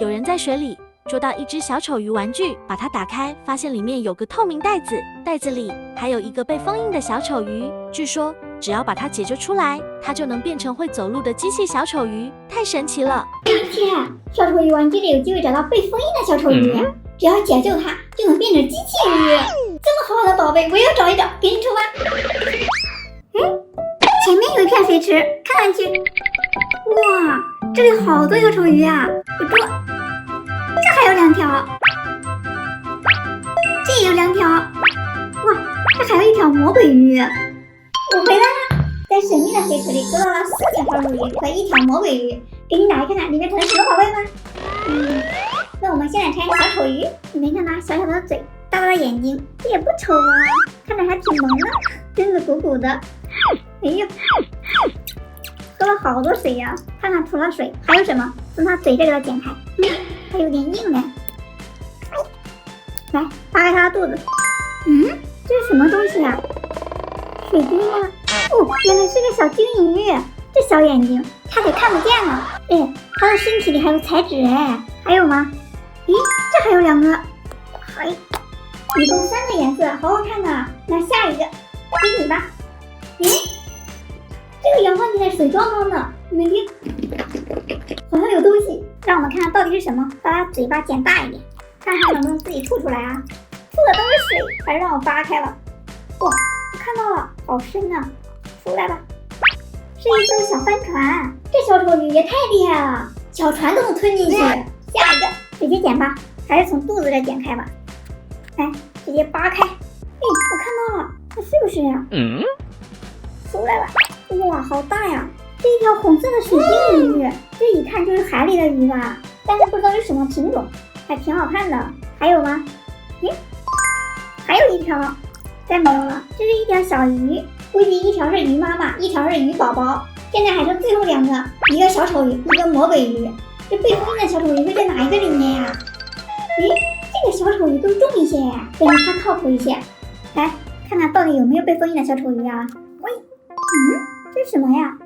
有人在水里捉到一只小丑鱼玩具，把它打开，发现里面有个透明袋子，袋子里还有一个被封印的小丑鱼。据说只要把它解救出来，它就能变成会走路的机器小丑鱼，太神奇了！天，小丑鱼玩具里有机会找到被封印的小丑鱼，只要解救它，就能变成机器鱼。这么好的宝贝，我也要找一找，给你抽吧。前面有一片水池，看上去，哇，这里好多小丑鱼啊！这还有2条，这也有2条，哇，这还有一条魔鬼鱼。我回来了，在神秘的水池里捉到了4条小丑鱼和1条魔鬼鱼，给你打开看看里面藏着什么宝贝吗？那我们先来拆小丑鱼，里面看它小小的嘴，大大的眼睛，这也不丑啊，看着还挺萌的，身子鼓鼓的。哎呦，喝了好多水呀！看看除了水还有什么？从它嘴这个剪开，还有点硬呢。来，扒开它的肚子。这是什么东西呀？水滴吗？原来是个小金鱼，这小眼睛差点看不见了。它的身体里还有彩纸还有吗？这还有2个，一共3个颜色，好好看呐。那下一个给你吧。这个摇晃起来水汪汪的，你们听，好像有东西。让我们看看到底是什么。把它嘴巴剪大一点，看它能不能自己吐出来啊？吐的都是水，还是让我扒开了。哇，我看到了，好深啊！出来吧，是一艘小帆船。这小丑鱼也太厉害了，小船都能吞进去。下一个直接剪吧，还是从肚子这剪开吧。来，直接扒开。我看到了，它是不是呀？出来了。哇，好大呀！是一条红色的水晶鱼，这一看就是海里的鱼吧，但是不知道是什么品种，还挺好看的。还有吗？还有1条，再没有了。这是一条小鱼，估计1条是鱼妈妈，1条是鱼宝宝。现在还剩最后2个，一个小丑鱼，一个魔鬼鱼。这被封印的小丑鱼会在哪一个里面呀？这个小丑鱼更重一些，感觉它靠谱一些。来看看到底有没有被封印的小丑鱼啊？这是什么呀？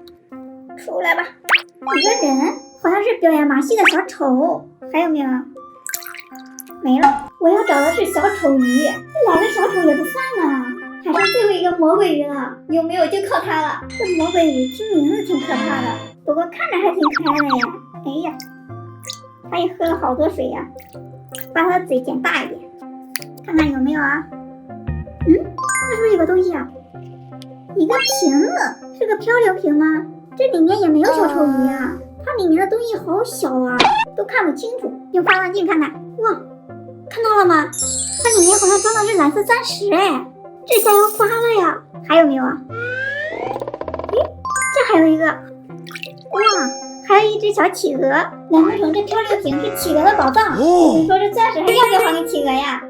出来吧，一个人，好像是表演马戏的小丑。还有没有？没了。我要找的是小丑鱼，这来个小丑也不算呢。还剩最后一个魔鬼鱼了，有没有就靠它了。这魔鬼鱼听名字挺可怕的，不过看着还挺可爱的呀。它也喝了好多水呀。把它的嘴剪大一点，看看有没有啊？这是不是有个东西啊？一个瓶子，是个漂流瓶吗？这里面也没有小丑鱼啊，它里面的东西好小啊，都看不清楚。用放大镜看看，哇，看到了吗？它里面好像装的是蓝色钻石这下要发了呀！还有没有啊？这还有一个，哇，还有一只小企鹅。难不成这漂流瓶是企鹅的宝藏？你说这钻石还要不要还给企鹅呀？